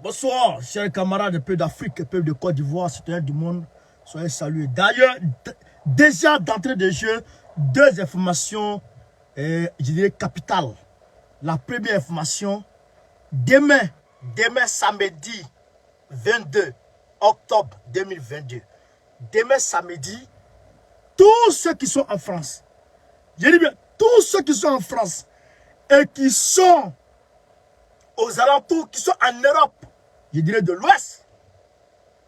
Bonsoir, chers camarades, peuple d'Afrique, peuple de Côte d'Ivoire, citoyens du monde, soyez salués. D'ailleurs, déjà d'entrée de jeu, deux informations, je dirais capitales. La première information, demain samedi 22 octobre 2022, demain samedi, tous ceux qui sont en France, je dis bien, tous ceux qui sont en France et qui sont aux alentours, qui sont en Europe, je dirais de l'Ouest,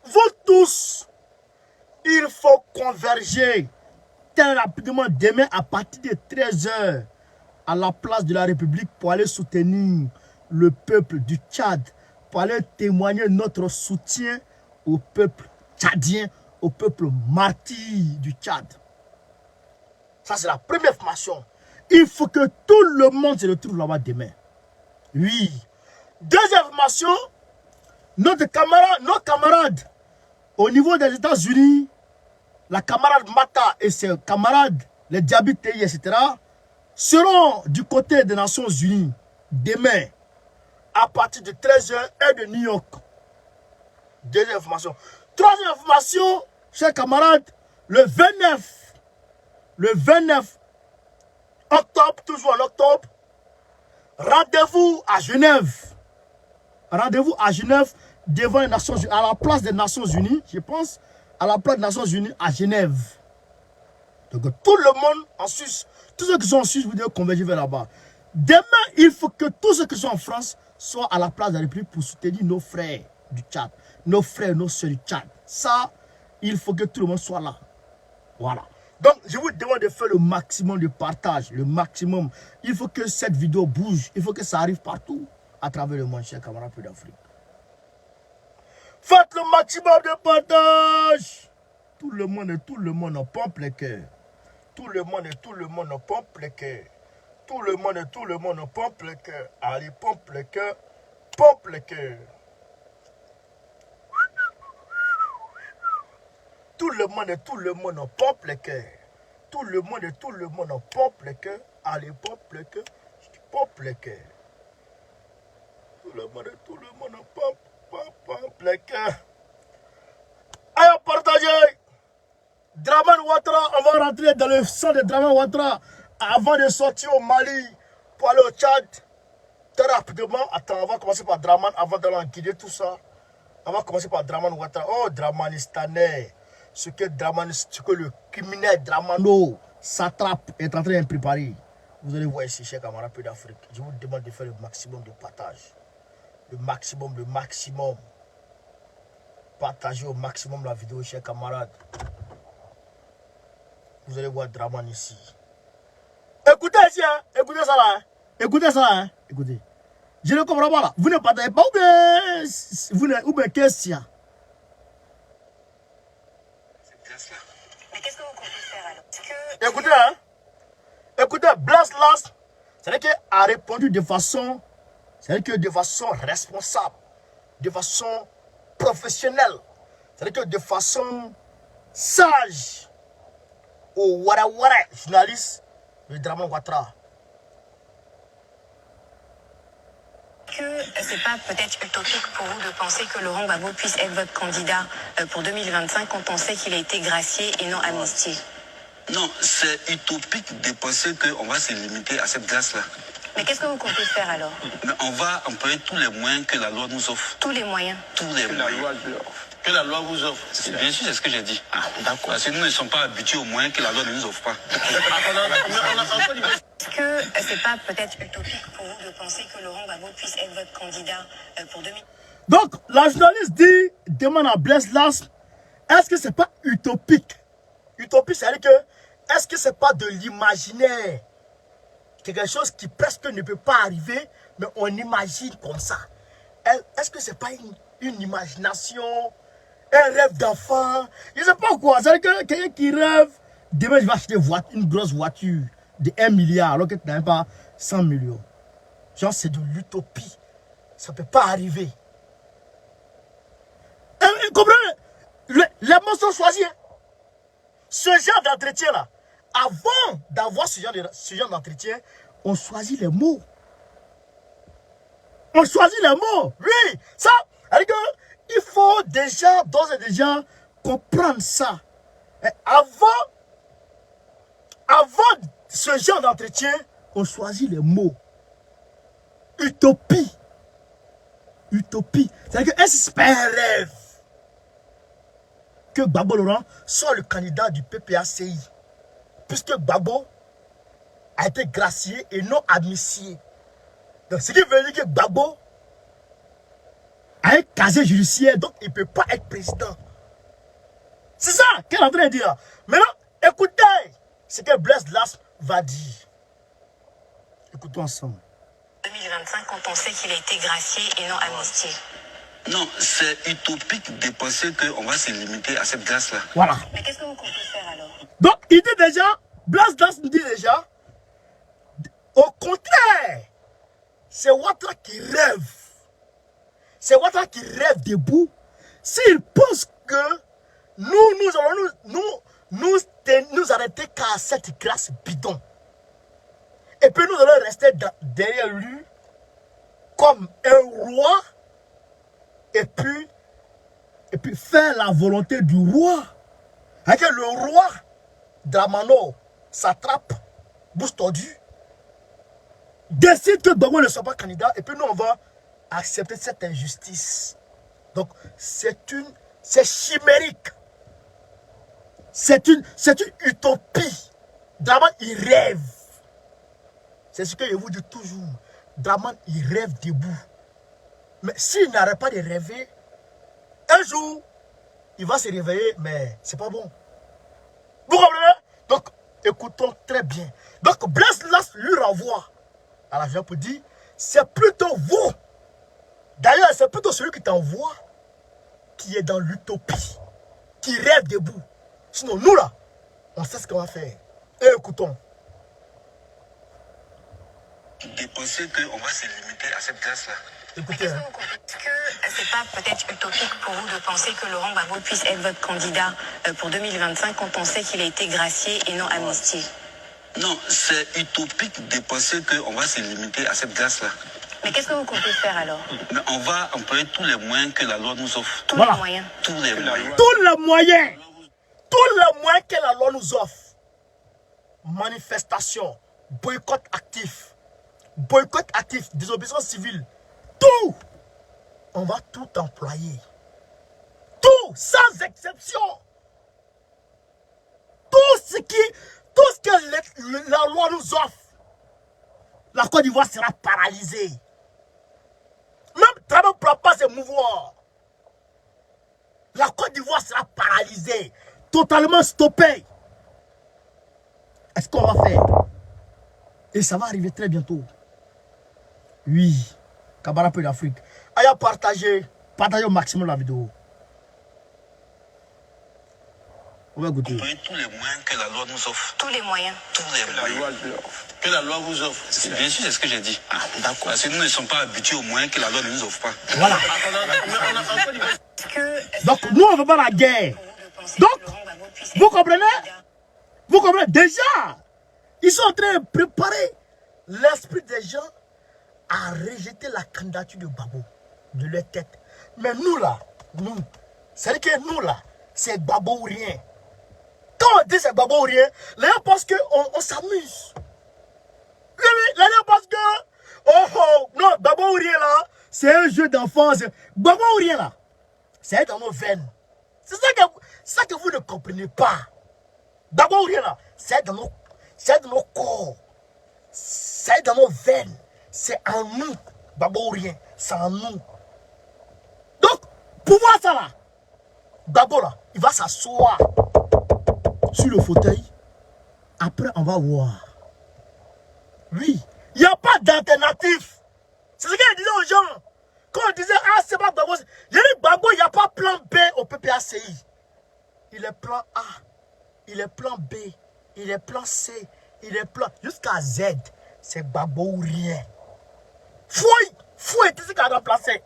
vous tous, il faut converger très rapidement demain à partir de 13 h à la place de la République pour aller soutenir le peuple du Tchad, pour aller témoigner notre soutien au peuple tchadien, au peuple martyr du Tchad. Ça, c'est la première information. Il faut que tout le monde se retrouve là-bas demain. Oui. Deuxième information, nos camarades au niveau des États-Unis, la camarade Mata et ses camarades, les Diabites, etc., seront du côté des Nations Unies demain à partir de 13 h et de New York. Deuxième information. Troisième information, chers camarades, le 29 octobre, toujours en octobre, rendez-vous à Genève. Rendez-vous à Genève devant les Nations Unies, à la place des Nations Unies, je pense, à la place des Nations Unies à Genève. Donc tout le monde en Suisse, tous ceux qui sont en Suisse, vous devez converger vers là-bas. Demain, il faut que tous ceux qui sont en France soient à la place de la République pour soutenir nos frères du Tchad, nos frères, nos soeurs du Tchad. Ça, il faut que tout le monde soit là. Voilà. Donc, je vous demande de faire le maximum de partage, le maximum. Il faut que cette vidéo bouge, il faut que ça arrive partout à travers le monde, chers camarades d'Afrique. Faites le maximum de partage. Tout le monde en pompe les cœurs. Tout le monde en pompe les cœurs. Tout le monde en pompe les cœurs. Allez, pompe les cœurs. Pompe les cœurs. Tout le monde en pompe les cœurs. Tout le monde en pompe les cœurs. Allez, pompe les cœurs. Pompe les cœurs. Tout le monde en pompe les cœurs. Allez, partagez. Draman Ouattara, on va rentrer dans le sang de Draman Ouattara avant de sortir au Mali pour aller au Tchad. Très rapidement, attends, on va commencer par Draman avant d'aller en Guinée, tout ça. On va commencer par Draman Ouattara. Oh, Dramanistanais. Ce que le criminel Dramano Satrape est en train de préparer. Vous allez voir ici, chers camarades d'Afrique. Je vous demande de faire le maximum de partage. Le maximum. Partagez au maximum la vidéo, chers camarades. Vous allez voir Draman ici. Écoutez ici, hein. Écoutez ça là. Hein. Écoutez ça, hein. Écoutez. Je ne comprends pas là. Vous ne partagez pas ou bien qu'est-ce qu'il y a? Mais qu'est-ce que vous comptez faire alors? Écoutez, hein. Écoutez, Blas Las, c'est-à-dire qu'il a répondu de façon, responsable, de façon professionnelle, c'est-à-dire que de façon sage, au Ouattara, journaliste de Draman Ouattara. Que c'est pas peut-être utopique pour vous de penser que Laurent Gbagbo puisse être votre candidat pour 2025 quand on sait qu'il a été gracié et non amnistié? Non, c'est utopique de penser qu'on va se limiter à cette grâce-là. Mais qu'est-ce que vous comptez faire alors? Mais on va employer tous les moyens que la loi nous offre. Tous les moyens? Tous les moyens. Que la loi vous offre. Bien sûr, c'est ce que j'ai dit. Ah, d'accord. Parce que nous ne sommes pas habitués aux moyens que la loi ne nous offre pas. Est-ce que c'est pas peut-être utopique pour vous de penser que Laurent Gbagbo puisse être votre candidat pour 2000? Donc, la journaliste dit, demande à Blas Las, est-ce que c'est pas utopique? Utopique, c'est-à-dire que, est-ce que c'est pas de l'imaginaire? Quelque chose qui presque ne peut pas arriver, mais on imagine comme ça. Est-ce que c'est pas une imagination, un rêve d'enfant? Je ne sais pas quoi. C'est-à-dire que quelqu'un qui rêve, demain je vais acheter une grosse voiture de 1 milliard, alors que tu n'as même pas 100 millions. Genre, c'est de l'utopie. Ça ne peut pas arriver. Et comprenez? Les mots sont choisis. Hein? Ce genre d'entretien-là, avant d'avoir ce genre d'entretien, on choisit les mots. On choisit les mots. Oui, ça, Il faut déjà, d'ores et déjà, comprendre ça. Et avant ce genre d'entretien, on choisit les mots. Utopie. Utopie. C'est-à-dire que est-ce pas un rêve que Gbagbo Laurent soit le candidat du PPACI? Puisque Gbagbo a été gracié et non amnistié. Donc, ce qui veut dire que Gbagbo a un casier judiciaire, donc il ne peut pas être président. C'est ça qu'elle est en train de dire. Maintenant, écoutez ce que Blaise Lasme va dire. Écoutons ensemble. 2025, quand on sait qu'il a été gracié et non amnistié. Non, c'est utopique de penser qu'on va se limiter à cette grâce-là. Voilà. Mais qu'est-ce que vous comptez faire alors? Donc, il dit déjà, Blaise Lasme dit déjà, au contraire, c'est Ouattara qui rêve. C'est Ouattara qui rêve debout. S'il pense que nous allons nous arrêter qu'à cette grâce bidon. Et puis nous allons rester derrière lui comme un roi. Et puis faire la volonté du roi. Avec le roi Dramano s'attrape, bouche tordue, décide que Gbagbo ne soit pas candidat. Et puis nous on va accepter cette injustice. Donc c'est chimérique. C'est une utopie. Draman, il rêve. C'est ce que je vous dis toujours. Draman, il rêve debout. Mais s'il n'arrête pas de rêver, un jour, il va se réveiller, mais c'est pas bon. Vous comprenez? Donc, écoutons très bien. Donc, Blaise Lasme lui renvoie à la vie pour dire, c'est plutôt vous. D'ailleurs, c'est plutôt celui qui t'envoie qui est dans l'utopie, qui rêve debout. Sinon, nous là, on sait ce qu'on va faire. Et écoutons. De penser qu'on va se limiter à cette grâce-là. Écoutez. Est-ce que c'est pas peut-être utopique pour vous de penser que Laurent Gbagbo puisse être votre candidat pour 2025 quand on sait qu'il a été gracié et non amnistié? Non, c'est utopique de penser qu'on va se limiter à cette grâce-là. Mais qu'est-ce que vous comptez faire alors? Mais on va employer tous les moyens que la loi nous offre. Tous Voilà. les moyens. Tous les moyens. Tous les moyens. Tous les moyens que la loi nous offre. Manifestation, boycott actif, désobéissance civile. Tout. On va tout employer. Tout, sans exception. Tout ce que la loi nous offre. La Côte d'Ivoire sera paralysée. Même Trump ne pourra pas se mouvoir. La Côte d'Ivoire sera paralysée. Totalement stoppée. Est-ce qu'on va faire? Et ça va arriver très bientôt. Oui. Kabara Peu d'Afrique. Allez partagez au maximum la vidéo. On va goûter. Employer tous les moyens que la loi nous offre. Tous les moyens. Tous les moyens que la loi vous offre. C'est bien sûr, c'est ce que j'ai dit. Ah, d'accord. Parce que nous ne sommes pas habitués aux moyens que la loi ne nous offre pas. Voilà. Donc, nous, on ne veut pas la guerre. Donc, vous comprenez? Vous comprenez? Déjà, ils sont en train de préparer l'esprit des gens à rejeter la candidature de Gbagbo de leur tête. Mais nous, là, c'est-à-dire que nous, là, c'est Gbagbo ou rien. Quand on dit c'est Gbagbo ou rien, les gens pensent qu'on s'amuse. Oui, les gens pensent que, non, Gbagbo ou rien, là, c'est un jeu d'enfance. Gbagbo ou rien, là, c'est dans nos veines. C'est ça que vous ne comprenez pas. Gbagbo ou rien, là, c'est dans nos corps. C'est dans nos veines. C'est en nous. Gbagbo ou rien, c'est en nous. Donc, pour voir ça, là, Gbagbo, là, il va s'asseoir sur le fauteuil. Après, on va voir. Oui, il n'y a pas d'alternative. C'est ce qu'il disait aux gens. Quand on disait, ah, c'est pas Gbagbo. Il y a dit, Gbagbo, il n'y a pas plan B au PPACI. Il est plan A, il est plan B, il est plan C, il est plan jusqu'à Z. C'est Gbagbo ou rien. Fouille est ce qu'il a remplacé.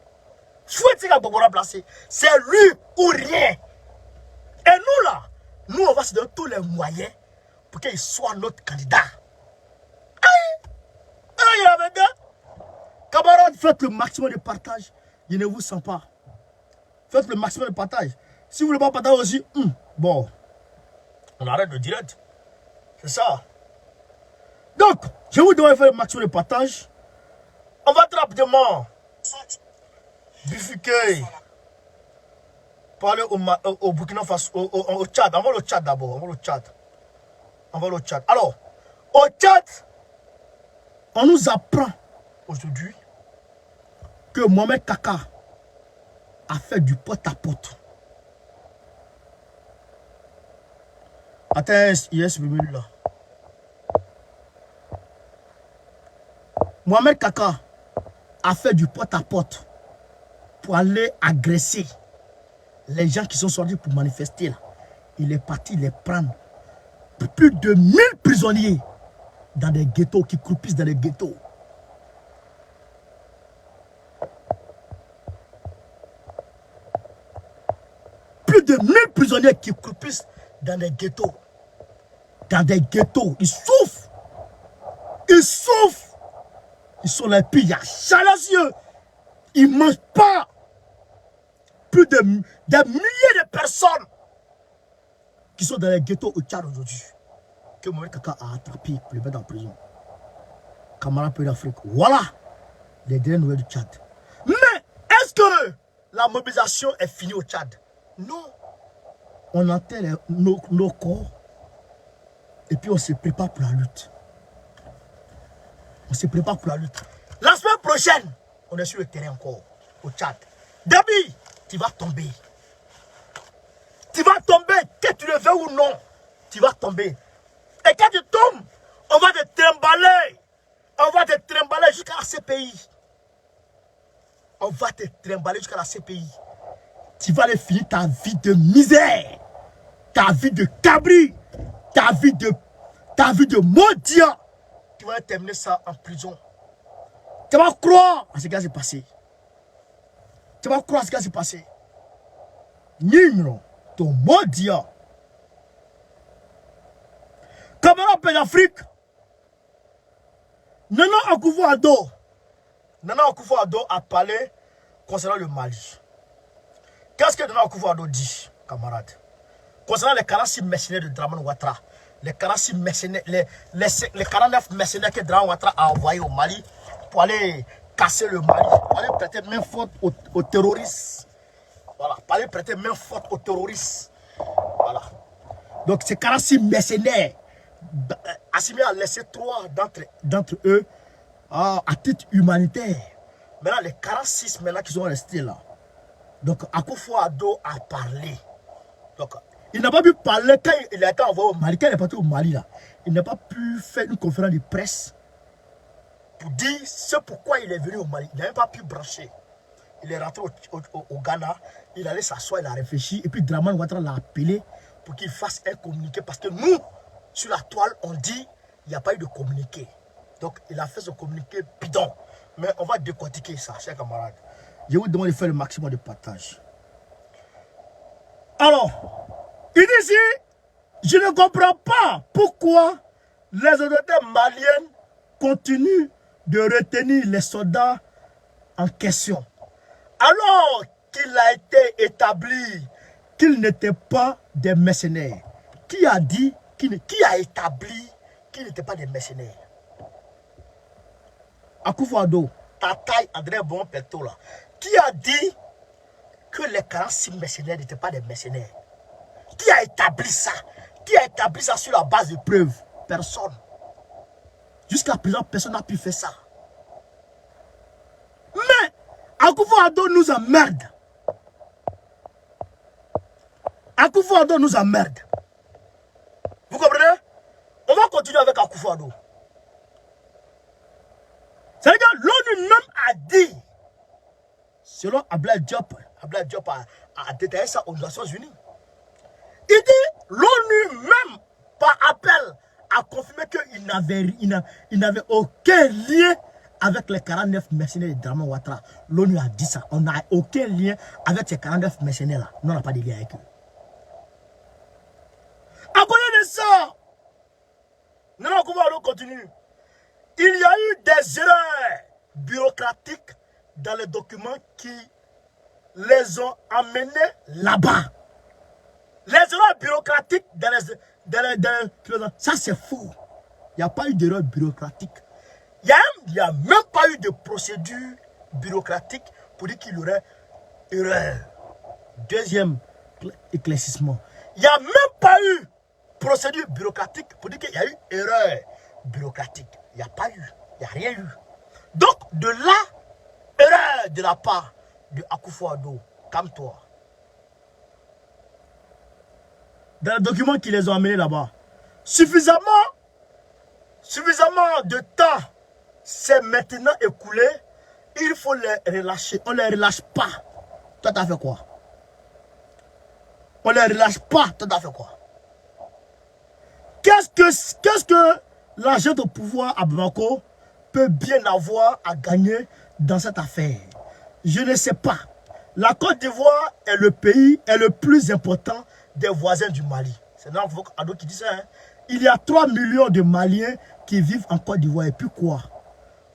Fouille est ce qu'il a remplacé. C'est lui ou rien. Et nous là, nous on va se donner tous les moyens pour qu'il soit notre candidat. Aïe, aïe, camarades, faites le maximum de partage. Je ne vous sens pas. Faites le maximum de partage. Si vous voulez pas partager aussi, bon, on arrête le direct. C'est ça. Donc, je vous demande de faire le maximum de partage. On va très rapidement bifurquer. Parler au Burkina Faso, au Tchad. On va au Tchad d'abord. On va au Tchad. Alors, au Tchad, on nous apprend aujourd'hui que Mohamed Kaka a fait du porte-à-porte. Attends, il y a ce minute là. Mohamed Kaka a fait du porte-à-porte pour aller agresser les gens qui sont sortis pour manifester là. Il est parti les prendre. Plus de 1000 prisonniers dans des ghettos, qui croupissent dans des ghettos. Plus de 1000 prisonniers qui croupissent dans des ghettos. Dans des ghettos. Ils souffrent. Ils souffrent. Ils sont les pires silencieux. Ils ne mangent pas. Plus de des milliers de personnes qui sont dans les ghettos au Tchad aujourd'hui. Que Mohamed Kaka a attrapé pour les mettre en prison. Camarade pays d'Afrique. Voilà les dernières nouvelles du Tchad. Mais est-ce que la mobilisation est finie au Tchad? Non. On enterre nos corps et puis on se prépare pour la lutte. On se prépare pour la lutte. La semaine prochaine, on est sur le terrain encore au Tchad. Dabi, tu vas tomber. Tu vas tomber, que tu le veux ou non. Tu vas tomber. Et quand tu tombes, on va te trimballer. On va te trimballer jusqu'à la CPI. On va te trimballer jusqu'à la CPI. Tu vas aller finir ta vie de misère. Ta vie de cabri. Ta vie de mendiant. Tu vas terminer ça en prison. Tu vas croire à ce qui s'est passé. Tu vas croire à ce qui s'est passé. Nino, ton mendiant. Camarade pays d'Afrique, Nana Akufo-Addo a parlé concernant le Mali. Qu'est-ce que Nana Akufo-Addo dit, camarade? Concernant les 46 mercenaires de Dramane Ouattara, les 46 mercenaires, les 49 mercenaires que Dramane Ouattara a envoyés au Mali pour aller casser le Mali, pour aller prêter main forte aux terroristes. Voilà, pour aller prêter main forte aux terroristes. Voilà. Donc ces 46 mercenaires, Assimi a laissé 3 d'entre eux à titre humanitaire. Maintenant, les 46 maintenant qui sont restés là. Donc, Akufo-Addo a parlé. Donc, il n'a pas pu parler quand il a été envoyé au Mali. Quand il est parti au Mali, là, il n'a pas pu faire une conférence de presse pour dire ce pourquoi il est venu au Mali. Il n'a même pas pu brancher. Il est rentré au Ghana, il allait s'asseoir, il a réfléchi. Et puis, Dramane Ouattara l'a appelé pour qu'il fasse un communiqué. Parce que nous, sur la toile, on dit il n'y a pas eu de communiqué. Donc, il a fait ce communiqué bidon. Mais on va décortiquer ça, chers camarades. Je vous demande de faire le maximum de partage. Alors, il dit ici, je ne comprends pas pourquoi les autorités maliennes continuent de retenir les soldats en question. Alors qu'il a été établi qu'ils n'étaient pas des mercenaires. Qui a dit, qui a établi qu'ils n'étaient pas des mercenaires? Akufo-Addo, Tataï, André Bon Peto là. Qui a dit que les 46 mercenaires n'étaient pas des mercenaires? Qui a établi ça? Qui a établi ça sur la base de preuves? Personne. Jusqu'à présent, personne n'a pu faire ça. Mais Akufo-Addo nous emmerde. Akufo-Addo nous emmerde. Vous comprenez? On va continuer avec Akufo-Addo. C'est-à-dire que l'ONU même a dit, selon Abdoulaye Diop a détaillé ça aux Nations Unies. Il dit, l'ONU même, par appel, a confirmé qu'il n'avait aucun lien avec les 49 mercenaires de Dramane Ouattara. L'ONU a dit ça. On n'a aucun lien avec ces 49 mercenaires-là. Nous, on n'a pas de lien avec eux. À cause de ça, Nana Akufo-Addo continue. Il y a eu des erreurs bureaucratiques dans les documents qui les ont amenés là-bas. Les erreurs bureaucratiques ça c'est faux. Il n'y a pas eu d'erreur bureaucratique. Il n'y a même pas eu de procédure bureaucratique pour dire qu'il y aurait erreur. Deuxième éclaircissement. Il n'y a même pas eu procédure bureaucratique pour dire qu'il y a eu erreur bureaucratique. Il n'y a pas eu. Il n'y a rien eu. Donc, de là, erreur de la part de Akufo-Addo. Calme-toi. Dans les documents qui les ont amenés là-bas, suffisamment de temps s'est maintenant écoulé. Il faut les relâcher. On ne les relâche pas. Toi, t'as fait quoi? On ne les relâche pas. Toi, t'as fait quoi? Qu'est-ce que l'agent de pouvoir à Bamako peut bien avoir à gagner dans cette affaire? Je ne sais pas. La Côte d'Ivoire est le pays le plus important des voisins du Mali. C'est Akufo-Addo qui dit ça. Hein? Il y a 3 millions de Maliens qui vivent en Côte d'Ivoire. Et puis quoi?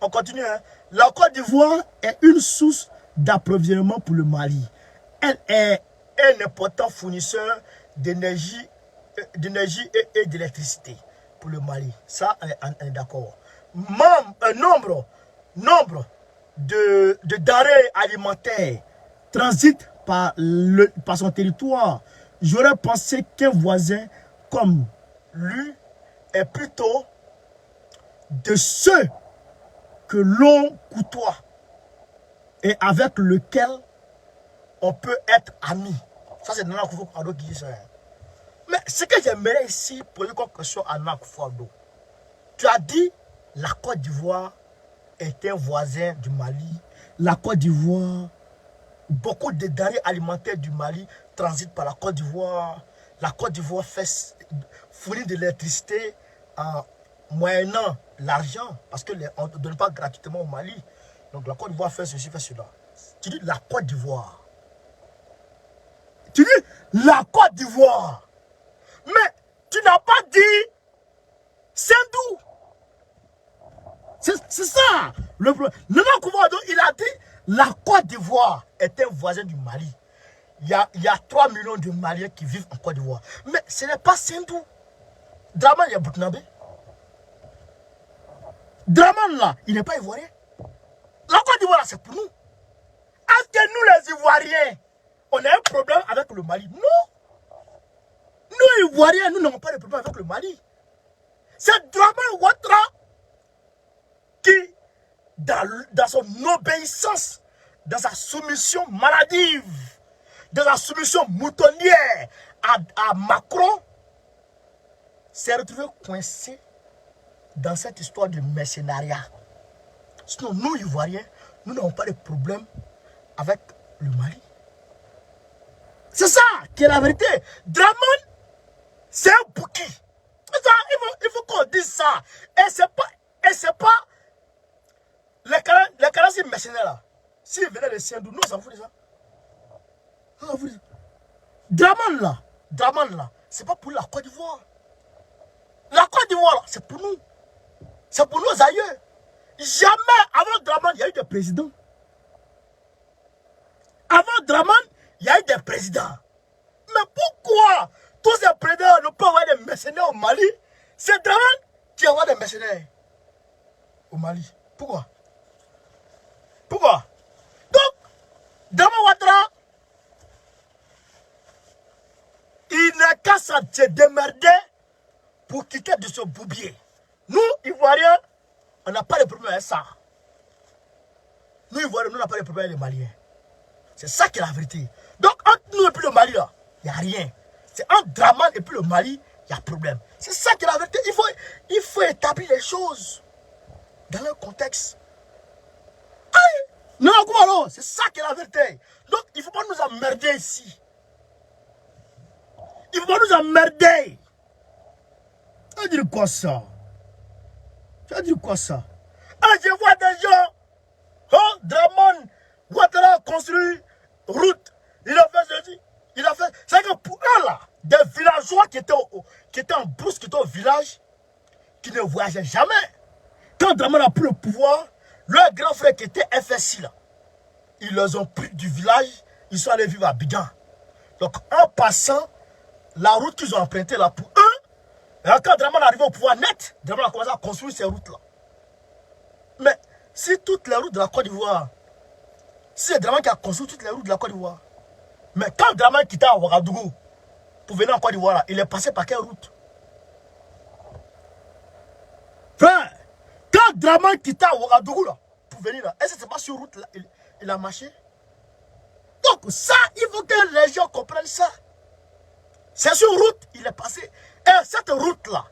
On continue. Hein? La Côte d'Ivoire est une source d'approvisionnement pour le Mali. Elle est un important fournisseur d'énergie et d'électricité pour le Mali. Ça, on est d'accord. Un nombre de denrées alimentaires transitent par son territoire. J'aurais pensé qu'un voisin comme lui est plutôt de ceux que l'on côtoie et avec lequel on peut être amis. Ça, c'est Nana Akufo-Addo qui dit ça. Mais ce que j'aimerais ici poser comme question à Nana Akufo-Addo, tu as dit la Côte d'Ivoire est un voisin du Mali. La Côte d'Ivoire, beaucoup de denrées alimentaires du Mali transitent par la Côte d'Ivoire. La Côte d'Ivoire fournit de l'électricité en moyennant l'argent, parce qu'on ne donne pas gratuitement au Mali. Donc la Côte d'Ivoire fait ceci, fait cela. Tu dis la Côte d'Ivoire. Tu dis la Côte d'Ivoire. Mais tu n'as pas dit Sendou. C'est ça le problème. Nana Akufo-Addo, il a dit la Côte d'Ivoire est un voisin du Mali. Il y a 3 millions de Maliens qui vivent en Côte d'Ivoire. Mais ce n'est pas Sendou. Dramane, il y a Burkinabé. Dramane là, il n'est pas ivoirien. La Côte d'Ivoire, c'est pour nous. Est-ce que nous, les Ivoiriens, on a un problème avec le Mali? Non. Nous, Ivoiriens, nous n'avons pas de problème avec le Mali. C'est Dramane Ouattara qui, dans son obéissance, dans sa soumission maladive, dans sa soumission moutonnière à Macron, s'est retrouvé coincé dans cette histoire de mercenariat. Sinon, nous, Ivoiriens, nous n'avons pas de problème avec le Mali. C'est ça qui est la vérité. Dramane, c'est un bouki. Il faut qu'on dise ça. Et c'est pas les Karasis mercenaires là. S'ils venaient de Sendou, nous on s'en fout de ça. On s'en fout de ça. Dramane là, c'est pas pour la Côte d'Ivoire. La Côte d'Ivoire, c'est pour nous. C'est pour nos aïeux. Jamais avant Dramane, il y a eu des présidents. Avant Dramane, il y a eu des présidents. Mais pourquoi tous ces présidents ne peuvent avoir des mercenaires au Mali? C'est Dramane qui envoie des mercenaires au Mali. Pourquoi? Donc, Dramane Ouattara, il n'a qu'à se démerder pour quitter de ce boubier. Nous, Ivoiriens, on n'a pas de problème avec ça. Nous, Ivoiriens, nous n'avons pas de problème avec les Maliens. C'est ça qui est la vérité. Donc, entre nous et puis le Mali, là, il n'y a rien. C'est entre Dramane et puis le Mali, il y a problème. C'est ça qui est la vérité. Il faut établir les choses dans leur contexte. Non, comment c'est ça qui est la vérité. Donc, il ne faut pas nous emmerder ici. Il ne faut pas nous emmerder. Tu vas dire quoi ça? Je vois des gens. Oh, Dramane Ouattara a construit route. Il a fait ceci. C'est que pour eux là, des villageois qui étaient en brousse, qui étaient au village, qui ne voyageaient jamais. Quand Dramane a pris le pouvoir, leur grand frère qui était FSI là, ils les ont pris du village ils sont allés vivre à Abidjan. Donc, en passant, la route qu'ils ont empruntée là pour eux, et quand Draman est arrivé au pouvoir net, Draman a commencé à construire ces routes-là. Mais si toutes les routes de la Côte d'Ivoire, si c'est Draman qui a construit toutes les routes de la Côte d'Ivoire, mais quand Draman quittait Ouagadougou pour venir en Côte d'Ivoire, il est passé par quelle route? Frère, quand Draman quittait Ouagadougou là, pour venir là, est-ce que c'est pas sur route là, il a marché? Donc ça, il faut que les gens comprennent ça. C'est sur route, il est passé. Et cette route-là,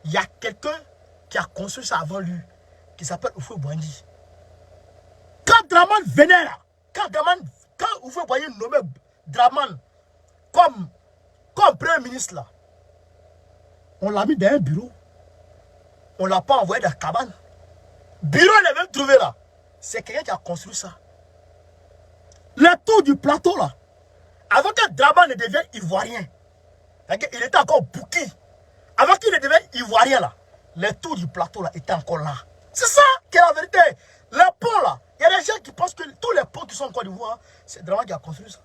il y a quelqu'un qui a construit ça avant lui, qui s'appelle Houphouët-Boigny. Quand Draman venait là, quand Houphouët-Boigny nommait Draman comme premier ministre là, on l'a mis dans un bureau. On ne l'a pas envoyé dans la cabane. Bureau, il est même trouvé là. C'est quelqu'un qui a construit ça. Le tour du plateau là, avant que Draman ne devienne ivoirien, il était encore bouki. Avant qu'il ne devienne ivoirien là, le tour du plateau là était encore là. C'est ça qui est la vérité. Les ponts là, il y a des gens qui pensent que tous les ponts qui sont en Côte d'Ivoire, c'est Draman qui a construit ça.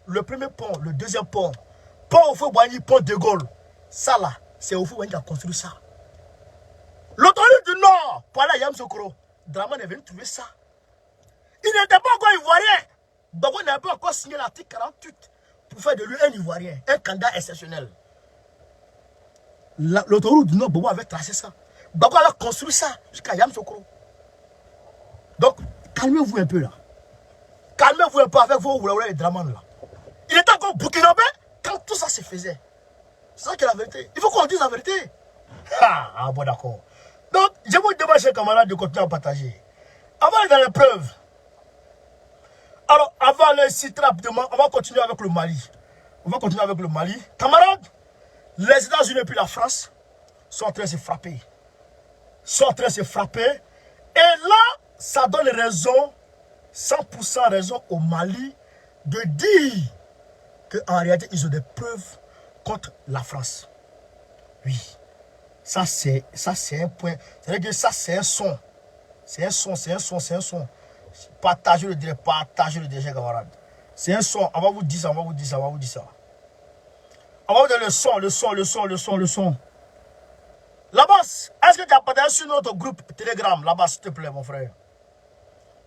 Le premier pont, le deuxième pont, pont Houphouët-Boigny, pont de Gaulle, ça là, c'est Houphouët-Boigny qui a construit ça. L'autoroute du Nord, pour aller à Yamoussoukro, Draman est venu trouver ça. Il n'était pas encore ivoirien. Donc on n'avait pas encore signé l'article 48 pour faire de lui un ivoirien, un candidat exceptionnel. L'autoroute du Nord, Bobo avait tracé ça. Bobo avait construit ça jusqu'à Yamoussoukro. Donc, calmez-vous un peu là. Calmez-vous un peu avec vos Oulaoula et Draman là. Il était encore burkinabé quand tout ça se faisait. C'est ça qui est la vérité. Il faut qu'on dise la vérité. Ah bon d'accord. Donc, je vous demande, chers camarades, de continuer à partager. Avant d'aller dans les preuves. Alors, avant le site rapidement, on va continuer avec le Mali. On va continuer avec le Mali. Camarades, les États-Unis et puis la France sont en train de se frapper. Sont en train de se frapper. Et là, ça donne raison, 100% raison au Mali de dire qu'en réalité, ils ont des preuves contre la France. Oui. Ça, c'est un point. C'est-à-dire que ça, c'est un son. C'est un son, c'est un son, c'est un son. Partagez le direct, camarades. C'est un son. On va vous dire ça, on va vous dire ça, on va vous dire ça. On va vous donner le son, le son, le son, le son, le son. Là-bas, est-ce que tu as partagé sur notre groupe Telegram, là-bas, s'il te plaît, mon frère?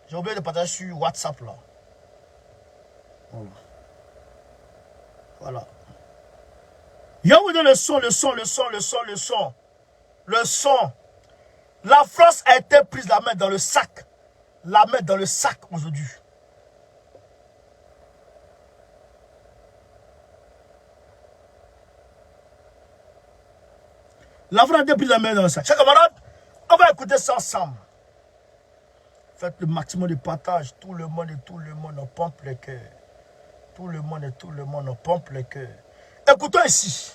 J'ai oublié de partager sur WhatsApp, là. Voilà. Voilà. Je vais vous donner le son, le son, le son, le son, le son. Le son. La France a été prise la main dans le sac. La main dans le sac aujourd'hui. La France a été prise la main dans le sac. Chers camarades, on va écouter ça ensemble. Faites le maximum de partage. Tout le monde et tout le monde en pompe le cœur. Tout le monde et tout le monde en pompe le cœur. Écoutons ici.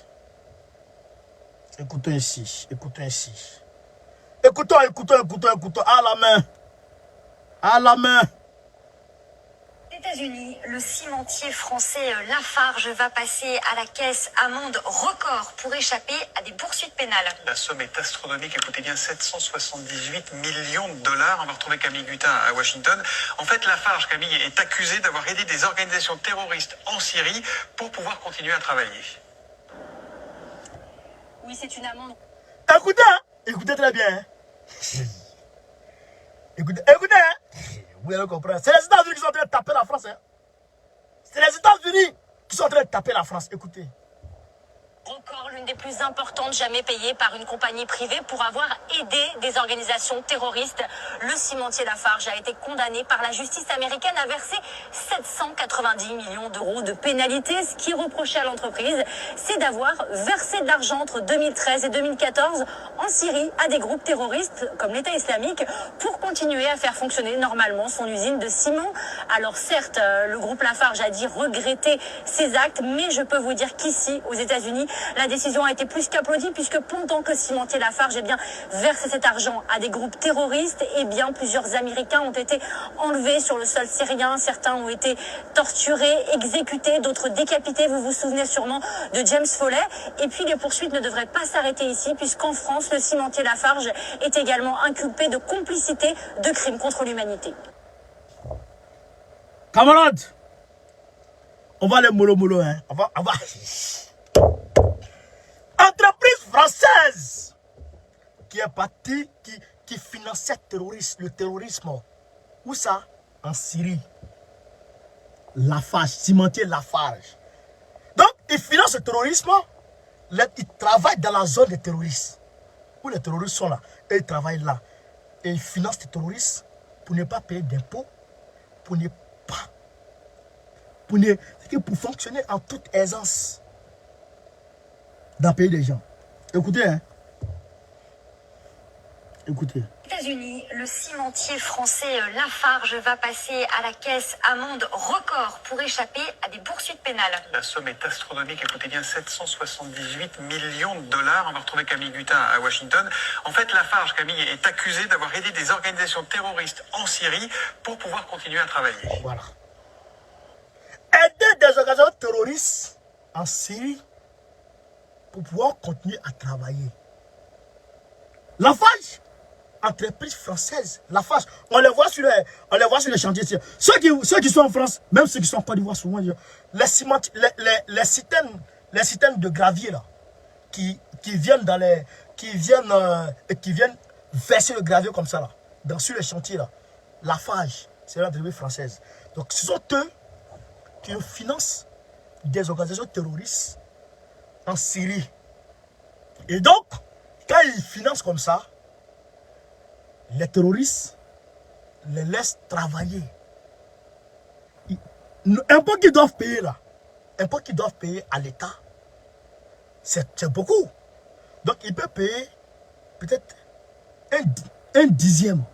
Écoutons ici. Écoutons ici. Écoutons, écoutons, écoutons, écoutons. À la main. À la main. Aux États-Unis, le cimentier français Lafarge va passer à la caisse amende record pour échapper à des poursuites pénales. La somme est astronomique, écoutez bien, 778 millions de dollars. On va retrouver Camille Gutin à Washington. En fait, Lafarge, Camille, est accusé d'avoir aidé des organisations terroristes en Syrie pour pouvoir continuer à travailler. Oui, c'est une amende. Écoutez, hein? Écoutez très bien. Hein? Écoutez, écoutez. Hein? Vous allez comprendre. C'est les États-Unis qui sont en train de taper la France. Hein? C'est les États-Unis qui sont en train de taper la France. Écoutez. Encore l'une des plus importantes jamais payées par une compagnie privée pour avoir aidé des organisations terroristes. Le cimentier Lafarge a été condamné par la justice américaine à verser 790 millions d'euros de pénalité. Ce qui est reproché à l'entreprise, c'est d'avoir versé de l'argent entre 2013 et 2014 en Syrie à des groupes terroristes comme l'État islamique pour continuer à faire fonctionner normalement son usine de ciment. Alors certes, le groupe Lafarge a dit regretter ses actes, mais je peux vous dire qu'ici, aux États-Unis, la décision a été plus qu'applaudie puisque pendant que cimentier Lafarge versait cet argent à des groupes terroristes, plusieurs Américains ont été enlevés sur le sol syrien. Certains ont été torturés, exécutés, d'autres décapités. Vous vous souvenez sûrement de James Foley. Et puis les poursuites ne devraient pas s'arrêter ici puisqu'en France, le cimentier Lafarge est également inculpé de complicité de crimes contre l'humanité. Camarades, On va aller mollo, hein. On va. Entreprise française qui est partie, qui finançait le terrorisme. Où ça? En Syrie. Lafarge, cimentier Lafarge. Donc, ils financent le terrorisme. Ils travaillent dans la zone des terroristes. Où les terroristes sont là. Et ils travaillent là. Et ils financent les terroristes pour ne pas payer d'impôts. Pour fonctionner en toute aisance dans le pays des gens. Écoutez, hein. Écoutez. Aux États-Unis, le cimentier français Lafarge va passer à la caisse amende record pour échapper à des poursuites pénales. La somme est astronomique, écoutez bien, 778 millions de dollars. On va retrouver Camille Gutin à Washington. En fait, Lafarge, Camille, est accusé d'avoir aidé des organisations terroristes en Syrie pour pouvoir continuer à travailler. Voilà. Aider des organisations terroristes en Syrie pour pouvoir continuer à travailler. Lafarge, entreprise française, Lafarge, on les voit sur les chantiers. Ceux qui sont en France, même ceux qui sont en Côte d'Ivoire, souvent, les citernes de gravier là, qui viennent verser le gravier comme ça là, sur les chantiers là. Lafarge, c'est l'entreprise française. Donc ce sont eux qui financent des organisations terroristes en Syrie. Et donc, quand ils financent comme ça, les terroristes les laissent travailler. Un peu qu'ils doivent payer là, un peu qu'ils doivent payer à l'État, c'est beaucoup. Donc ils peuvent payer peut-être un dixième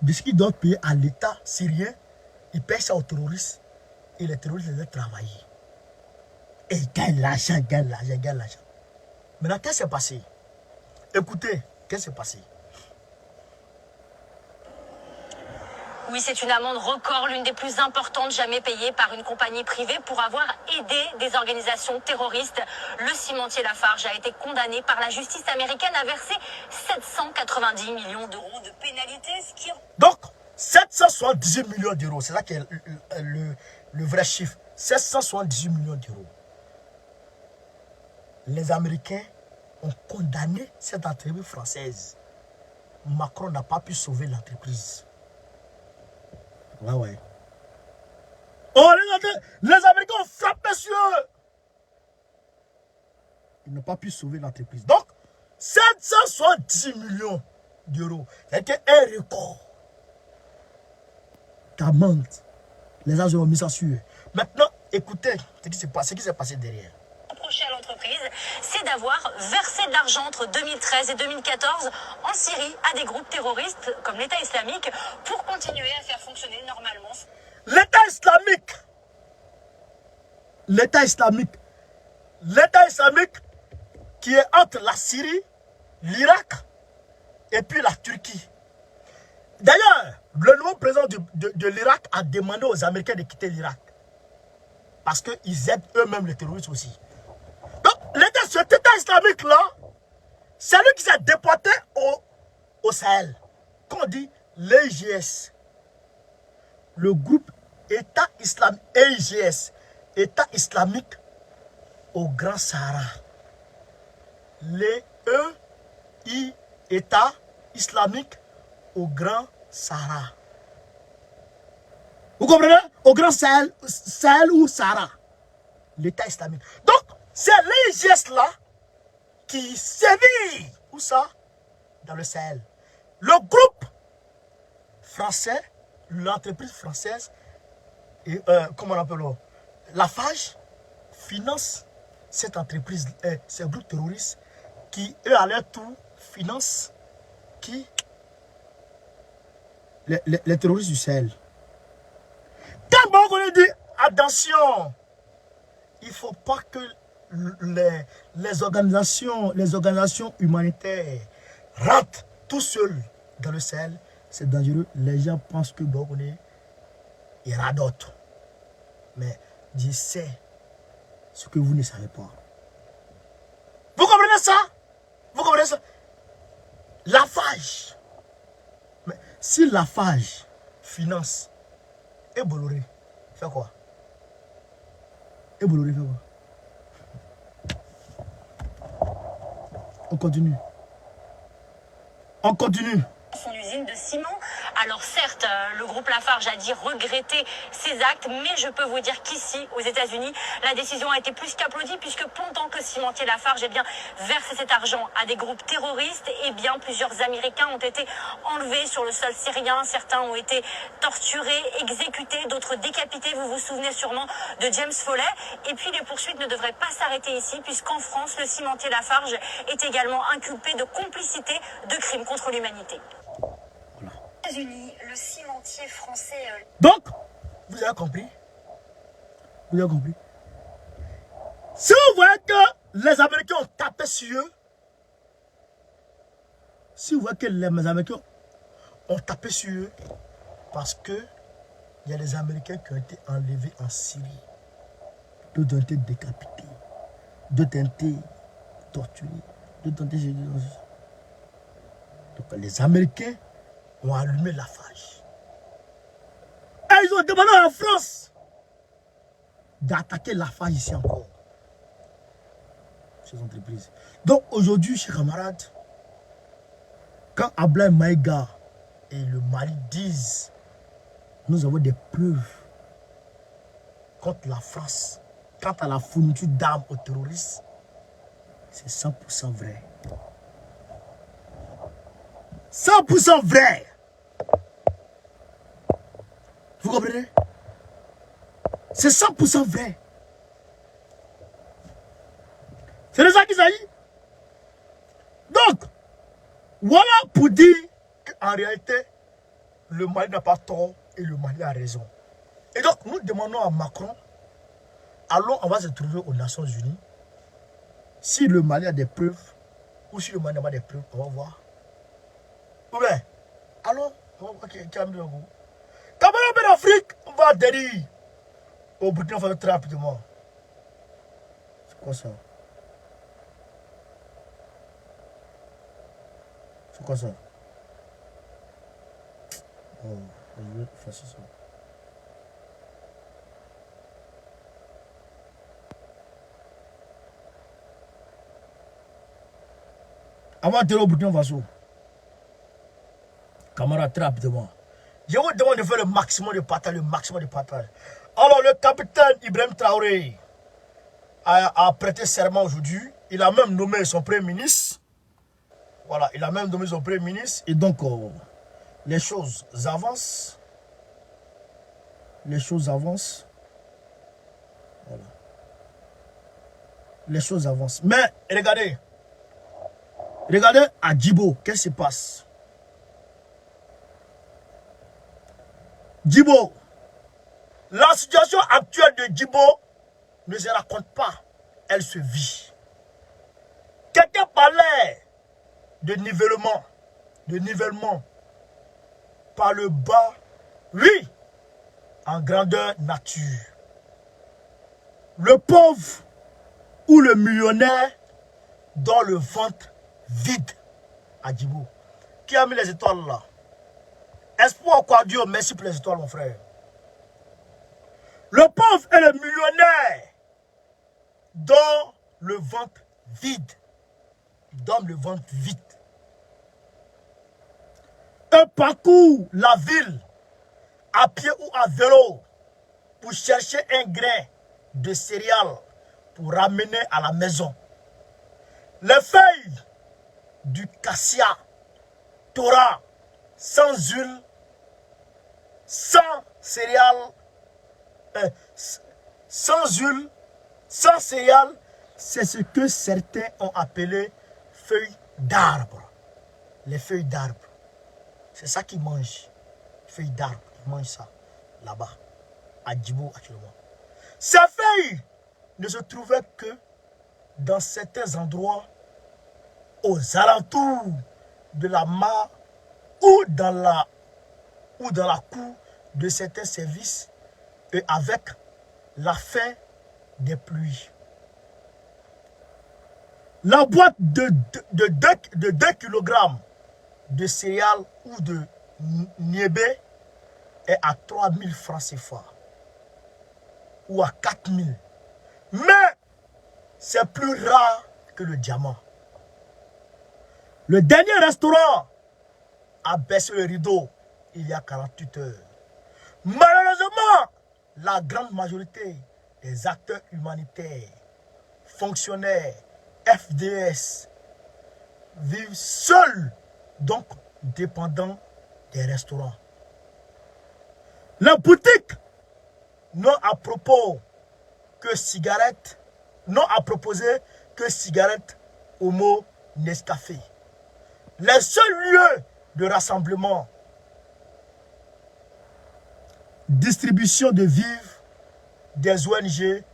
de ce qu'ils doivent payer à l'État syrien. Ils payent ça aux terroristes et les terroristes les laissent travailler. Et ils gagnent l'argent, gagnent l'argent. Maintenant, qu'est-ce qui s'est passé? Écoutez, qu'est-ce qui s'est passé? Oui, c'est une amende record, l'une des plus importantes jamais payées par une compagnie privée pour avoir aidé des organisations terroristes. Le cimentier Lafarge a été condamné par la justice américaine à verser 790 millions d'euros de pénalité, ce qui... Donc, 778 millions d'euros, c'est là qui est le vrai chiffre. 778 millions d'euros. Les Américains ont condamné cette entreprise française. Macron n'a pas pu sauver l'entreprise. Ouais. Oh, regardez, les Américains ont frappé sur eux. Ils n'ont pas pu sauver l'entreprise. Donc, 770 millions d'euros. C'était un record d'amende. Les gens ont mis ça sur eux. Maintenant, écoutez ce qui s'est passé derrière. Reproché à l'entreprise, c'est d'avoir versé de l'argent entre 2013 et 2014 en Syrie à des groupes terroristes comme l'État islamique pour continuer à faire fonctionner normalement. L'État islamique qui est entre la Syrie, l'Irak et puis la Turquie. D'ailleurs, le nouveau président de l'Irak a demandé aux Américains de quitter l'Irak. Parce qu'ils aident eux-mêmes les terroristes aussi. Donc, cet État islamique-là, c'est lui qui s'est déporté au Sahel. Comme on dit, l'EIGS. Le groupe État islamique, EIGS, État islamique au Grand Sahara. État islamique au Grand Sahara. Vous comprenez? Au Grand Sahel ou Sahara. L'État islamique. Donc, c'est l'EIGS là qui sévit. Où ça? Dans le Sahel. Le groupe français, l'entreprise française, et, comment on appelle, Lafarge, finance cette entreprise, ces groupes terroristes qui, eux, à leur tour, financent les terroristes du Sahel. Quand on dit attention, il ne faut pas que les organisations humanitaires rentrent tout seuls dans le Sahel. C'est dangereux. Les gens pensent que il y en a d'autres. Mais Dieu sait ce que vous ne savez pas. Vous comprenez ça? Vous comprenez ça? Lafarge. Mais si Lafarge finance et Bolloré, fait quoi? Et Bolloré fait quoi? On continue. On continue. Son usine de ciment. Alors certes, le groupe Lafarge a dit regretter ces actes, mais je peux vous dire qu'ici, aux États-Unis, la décision a été plus qu'applaudie, puisque pendant que cimentier Lafarge versait cet argent à des groupes terroristes, plusieurs Américains ont été enlevés sur le sol syrien. Certains ont été torturés, exécutés, d'autres décapités. Vous vous souvenez sûrement de James Foley. Et puis les poursuites ne devraient pas s'arrêter ici, puisqu'en France, le cimentier Lafarge est également inculpé de complicité de crimes contre l'humanité. États-Unis, le cimentier français. Donc, vous avez compris? Vous avez compris? Si vous voyez que les Américains ont tapé sur eux, si vous voyez que les Américains ont tapé sur eux, parce que il y a des Américains qui ont été enlevés en Syrie, d'autres ont été décapités, d'autres ont été torturés, d'autres ont été... Donc les Américains ont allumé Lafarge. Et ils ont demandé à la France d'attaquer Lafarge ici encore. Ces entreprises. Donc aujourd'hui, chers camarades, quand Ablaye Maïga et le Mali disent nous avons des preuves contre la France, quant à la fourniture d'armes aux terroristes, c'est 100% vrai. 100% vrai. Vous comprenez? C'est 100% vrai. C'est de ça qu'il s'agit. Donc, voilà pour dire qu'en réalité, le Mali n'a pas tort et le Mali a raison. Et donc, nous demandons à Macron, allons, on va se trouver aux Nations Unies. Si le Mali a des preuves, ou si le Mali n'a pas des preuves, on va voir. Ou bien, allons, ok, calmez-vous. Cameroun en Afrique, on va adhérer au Burkina Faso très rapidement. C'est quoi ça? C'est quoi ça? Oh, je vais faire ça. Avant de au Burkina Faso, camarade, très rapidement. Je vous demande de faire le maximum de partage, Alors, le capitaine Ibrahim Traoré a prêté serment aujourd'hui. Il a même nommé son premier ministre. Voilà, il a même nommé son premier ministre. Et donc, les choses avancent. Les choses avancent. Voilà. Les choses avancent. Mais, regardez. Regardez à Djibo, qu'est-ce qui se passe? Djibo, la situation actuelle de Djibo ne se raconte pas, elle se vit. Quelqu'un parlait de nivellement par le bas, oui, en grandeur nature. Le pauvre ou le millionnaire dans le ventre vide à Djibo. Qui a mis les étoiles là? Espoir quoi Dieu, merci pour les étoiles mon frère. Le pauvre et le millionnaire dans le ventre vide. Dans le ventre vide. Un parcours la ville à pied ou à vélo pour chercher un grain de céréales pour ramener à la maison. Les feuilles du cassia, Torah, sans huile, sans céréales, sans huile, sans céréales, c'est ce que certains ont appelé feuilles d'arbre. Les feuilles d'arbre. C'est ça qu'ils mangent. Feuilles d'arbre. Ils mangent ça là-bas, à Djibo actuellement. Ces feuilles ne se trouvaient que dans certains endroits aux alentours de la mare ou dans la cour de certains services et avec la fin des pluies. La boîte de 2 kg de céréales ou de niébé est à 3000 francs CFA ou à 4000. Mais c'est plus rare que le diamant. Le dernier restaurant a baissé le rideau il y a 48 heures. Malheureusement, la grande majorité des acteurs humanitaires, fonctionnaires, FDS, vivent seuls, donc dépendants des restaurants. La boutique n'ont à propos que cigarettes, n'ont à proposer que cigarettes, homo, Nescafé. Les seuls lieux de rassemblement, distribution de vivres des ONG et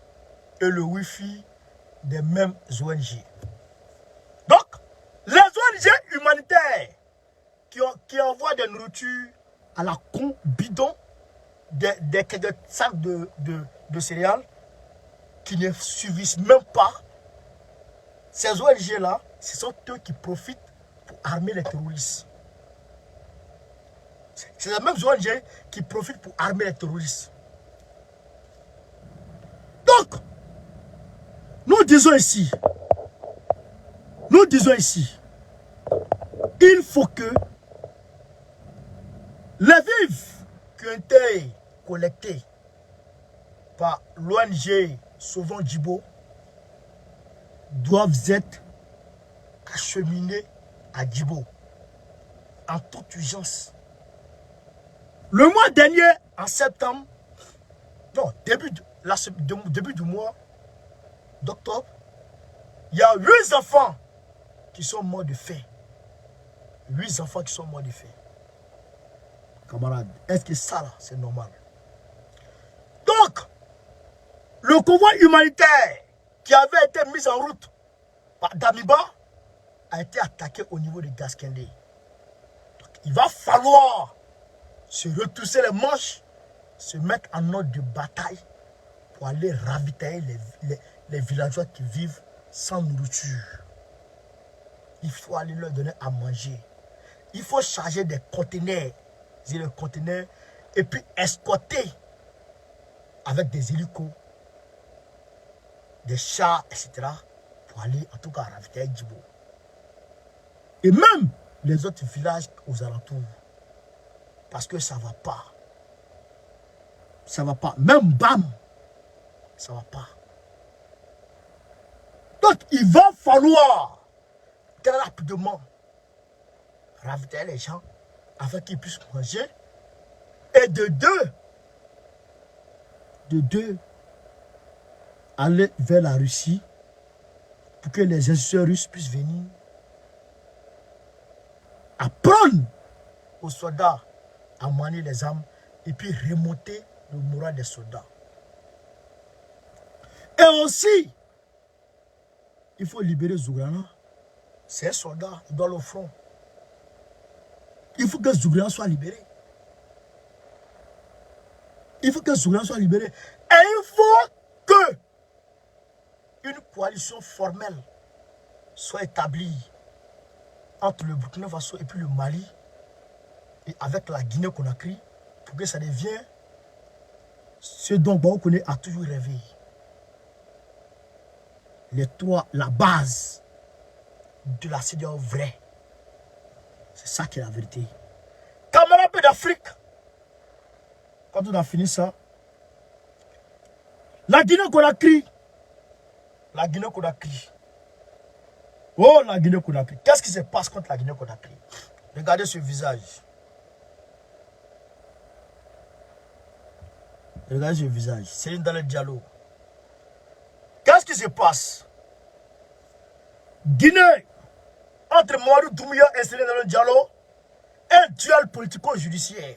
le Wi-Fi des mêmes ONG. Donc, les ONG humanitaires qui envoient des nourritures à la con bidon, des sacs de céréales qui ne suffisent même pas, ces ONG-là, ce sont eux qui profitent pour armer les terroristes. C'est les mêmes ONG qui profitent pour armer les terroristes. Donc, nous disons ici, il faut que les vivres qui ont été collectés par l'ONG Sauvons Djibo doivent être acheminés à Djibo en toute urgence. Le mois dernier, en septembre, non, début du mois d'octobre, il y a 8 enfants qui sont morts de faim. 8 enfants qui sont morts de faim. Camarades, est-ce que ça, là, c'est normal? Donc, le convoi humanitaire qui avait été mis en route par Damiba a été attaqué au niveau de Gaskende. Donc, il va falloir se retrousser les manches, se mettre en ordre de bataille pour aller ravitailler les villageois qui vivent sans nourriture. Il faut aller leur donner à manger. Il faut charger des conteneurs, et puis escorter avec des hélicos, des chars, etc. pour aller en tout cas ravitailler Djibo. Et même les autres villages aux alentours. Parce que ça ne va pas. Ça ne va pas. Même BAM, ça ne va pas. Donc, il va falloir très rapidement ravitailler les gens afin qu'ils puissent manger. Et de deux, aller vers la Russie pour que les institutions russes puissent venir apprendre aux soldats à manier les armes et puis remonter le moral des soldats. Et aussi, il faut libérer Zougrana. C'est un soldat, il doit aller au front. Il faut que Zougrana soit libéré. Il faut que Zougrana soit libéré. Et il faut que une coalition formelle soit établie entre le Burkina Faso et puis le Mali et avec la Guinée-Conakry pour que ça devienne ce dont Baokoné a toujours rêvé. Les trois, la base de la CEDEAO vraie. C'est ça qui est la vérité. Camarades d'Afrique, quand on a fini ça, la Guinée-Conakry, oh la Guinée-Conakry, qu'est-ce qui se passe contre la Guinée-Conakry? Regardez ce visage. Regardez ce visage. C'est dans le Diallo. Qu'est-ce qui se passe? Guinée, entre Mamadou Doumbouya et Céline dans le Diallo, un duel politico-judiciaire.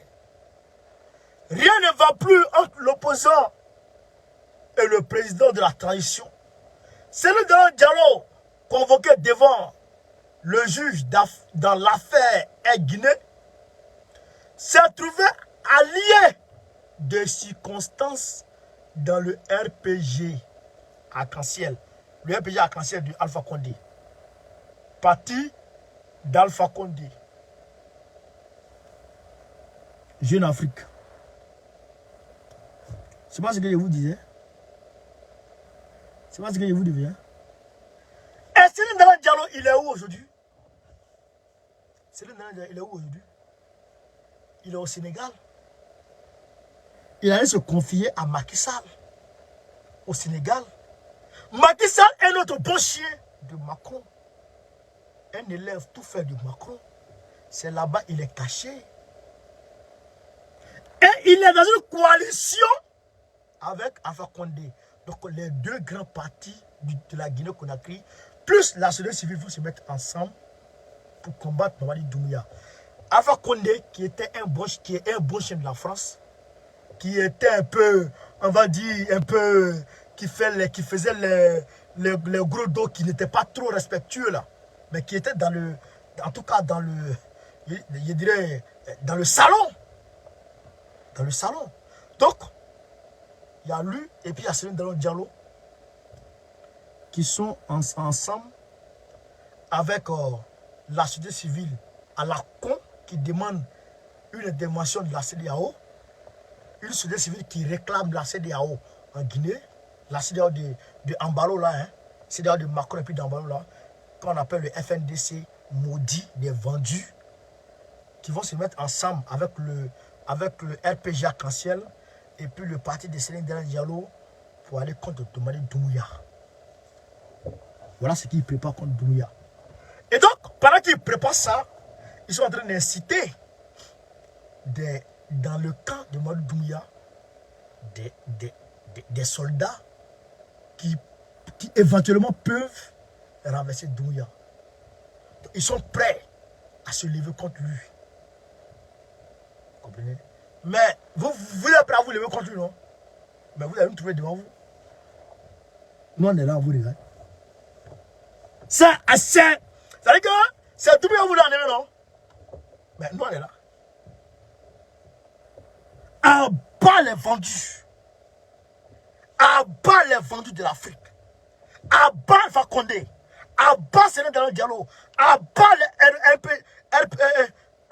Rien ne va plus entre l'opposant et le président de la transition. Céline dans le Diallo, convoqué devant le juge dans l'affaire Air Guinée, s'est trouvé allié de circonstances dans le RPG Arc-en-Ciel. Le RPG Arc-en-Ciel du Alpha Condé. Parti d'Alpha Condé. Jeune Afrique. C'est pas ce que je vous disais. C'est pas ce que je vous dis, hein. Et Céline Dalan Diallo, il est où aujourd'hui? Céline Dalan Diallo, il est où aujourd'hui? Il est au Sénégal. Il allait se confier à Macky Sall au Sénégal. Macky Sall est notre bon chien de Macron. Un élève tout fait de Macron. C'est là-bas, il est caché. Et il est dans une coalition avec Alpha Condé. Donc les deux grands partis de la Guinée-Conakry, plus la société civile, vont se mettre ensemble pour combattre Mamadi Doumbouya. Alpha Condé, qui est un bon chien de la France, qui était un peu, on va dire, un peu, qui faisait les gros dos, qui n'étaient pas trop respectueux là, mais qui était dans le, en tout cas dans le, je dirais, dans le salon. Dans le salon. Donc, il y a lui et puis il y a Céline Dalan Diallo qui sont ensemble avec la société civile à la con qui demande une intervention de la CEDEAO, une société civile qui réclame la CEDEAO en Guinée, la CEDEAO de Ambalo là, hein, CEDEAO de Macron et puis d'Ambalo là, qu'on appelle le FNDC maudit des vendus, qui vont se mettre ensemble avec le RPG Arc-en-Ciel et puis le parti de Céline Dalan Diallo pour aller contre Mamadi Doumbouya. Voilà ce qu'ils préparent contre Doumbouya. Et donc, pendant qu'ils préparent ça, ils sont en train d'inciter dans le camp de Mamadi Doumbouya des soldats qui éventuellement peuvent renverser Doumbouya. Ils sont prêts à se lever contre lui. Vous comprenez? Mais vous êtes prêts à vous lever contre lui, non? Mais vous allez nous trouver devant vous. Nous, on est là, on vous regarde. Ça, c'est... Ça veut dire que c'est Doumbouya vous l'enlevez, non? Mais nous, on est là. À bas les vendus. À bas les vendus de l'Afrique. À bas Alpha Condé. À bas Céline Dalan Diallo. À bas le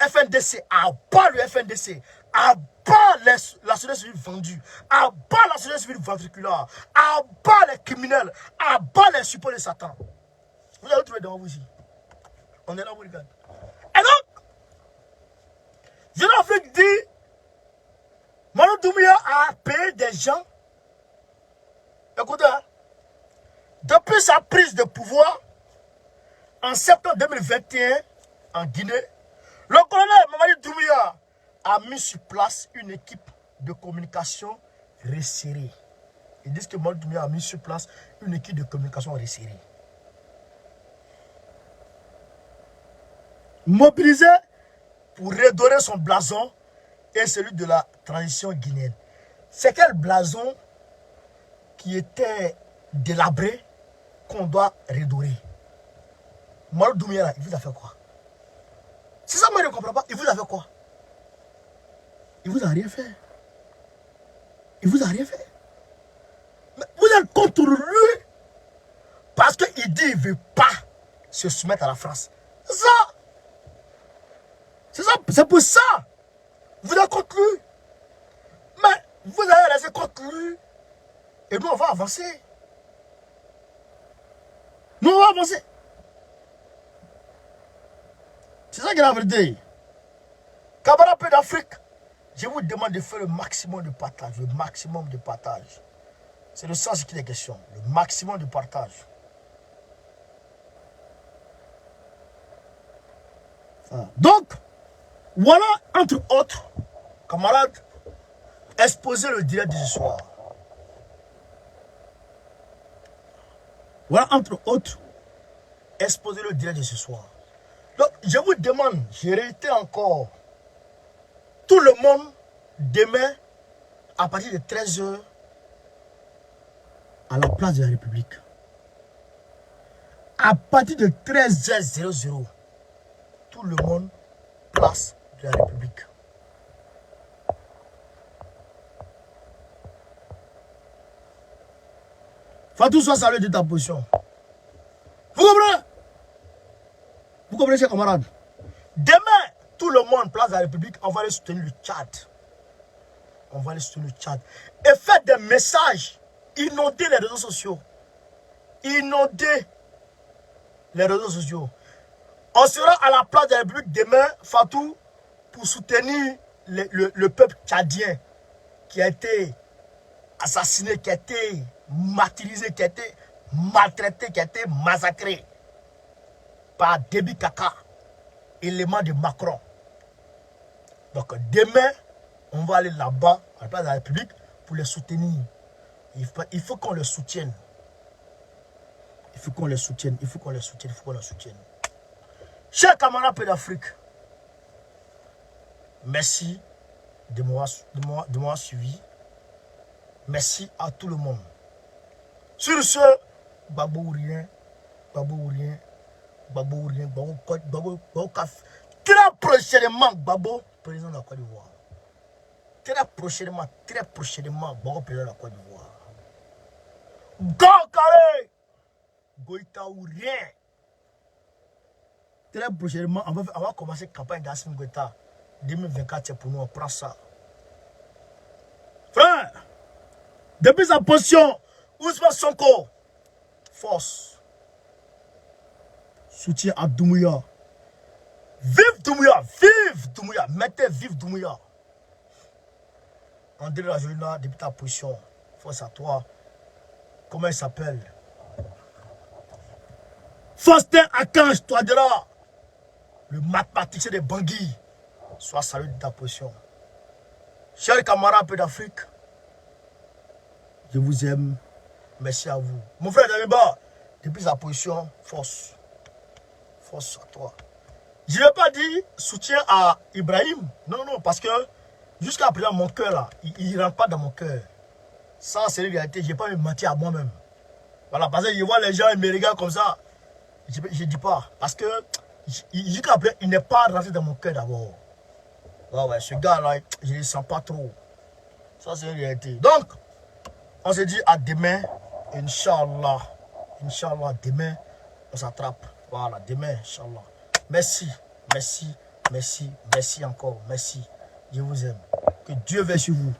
FNDC. À bas le FNDC. À bas la société civile vendue. À bas la société civile ventriculaire. À bas les criminels. À bas les supports de Satan. Vous allez trouver devant vous ici. On est là, vous regardez. Et donc, Jeune Afrique dit, Mamadi Doumbouya a payé des gens. Écoutez, hein, depuis sa prise de pouvoir, en septembre 2021, en Guinée, le colonel Mamadi Doumbouya a mis sur place une équipe de communication resserrée. Ils disent que Mamadi Doumbouya a mis sur place une équipe de communication resserrée. Mobilisé pour redorer son blason et celui de la transition guinéenne. C'est quel blason qui était délabré qu'on doit redorer? Mamadi Doumbouya, il vous a fait quoi? C'est ça, moi je ne comprends pas. Il vous a fait quoi? Il vous a rien fait. Il vous a rien fait. Mais vous êtes contre lui parce qu'il dit qu'il ne veut pas se soumettre à la France. C'est ça. C'est ça, c'est pour ça. Vous êtes contre lui. Mais vous allez rester contre lui. Et nous, on va avancer. Nous, on va avancer. C'est ça qui est la vérité. Camarades peu d'Afrique, je vous demande de faire le maximum de partage. Le maximum de partage. C'est le sens qui est question. Le maximum de partage. Donc, voilà, entre autres, camarades, exposer le direct de ce soir. Voilà, entre autres, exposer le direct de ce soir. Donc, je vous demande, je réitère encore, tout le monde, demain, à partir de 13 h, à la place de la République. À partir de 13h00, tout le monde, place de la République. Fatou, sois salué de ta position. Vous comprenez? Vous comprenez, chers camarades? Demain, tout le monde, place de la République, on va aller soutenir le Tchad. On va aller soutenir le Tchad. Et faire des messages, inonder les réseaux sociaux. inonder les réseaux sociaux. On sera à la place de la République demain, Fatou, pour soutenir le peuple tchadien qui a été assassiné, qui a été martyrisé, qui a été maltraité, qui a été massacré par Déby Kaka, élément de Macron. Donc demain, on va aller là-bas, à la place de la République, pour les soutenir. Il faut qu'on les soutienne. Il faut qu'on les soutienne, il faut qu'on les soutienne, il faut qu'on les soutienne. Chers camarades Paix d'Afrique, merci de m'avoir suivi. Merci à tout le monde. Sur ce, Gbagbo ou rien, Gbagbo ou rien, Gbagbo ou rien, Gbagbo Kaf. Très prochainement, Gbagbo, président de la Côte d'Ivoire. Très prochainement, Gbagbo, président de la Côte d'Ivoire. Gonkare, Goïta ou rien. Très prochainement, on va commencer la campagne d'Assimi Goïta. 2024, c'est pour nous, on prend ça. Frère, depuis sa position, Ousmane Sonko, force, soutien à Doumbouya. Vive Doumbouya, mettez vive Doumbouya. André Rajoelina, depuis ta position, force à toi. Comment il s'appelle? Faustin Akange, toi de là, le mathématicien de Bangui, sois salué de ta position. Chers camarades Paix d'Afrique, je vous aime. Merci à vous. Mon frère Damiba, depuis sa position, force. Force à toi. Je ne vais pas dire soutien à Ibrahim. Non, non, parce que jusqu'à présent, mon cœur là, il ne rentre pas dans mon cœur. Ça, c'est la réalité. Je n'ai pas me mentir à moi-même. Voilà, parce que je vois les gens, ils me regardent comme ça. Je ne dis pas. Parce que jusqu'à présent, il n'est pas rentré dans mon cœur d'abord. Ouais, ce gars-là, je ne le sens pas trop. Ça, c'est la réalité. Donc, on se dit à demain. Inch'Allah. Inch'Allah, demain, on s'attrape. Voilà, demain, Inch'Allah. Merci, merci, merci, merci encore. Merci. Je vous aime. Que Dieu veille sur vous.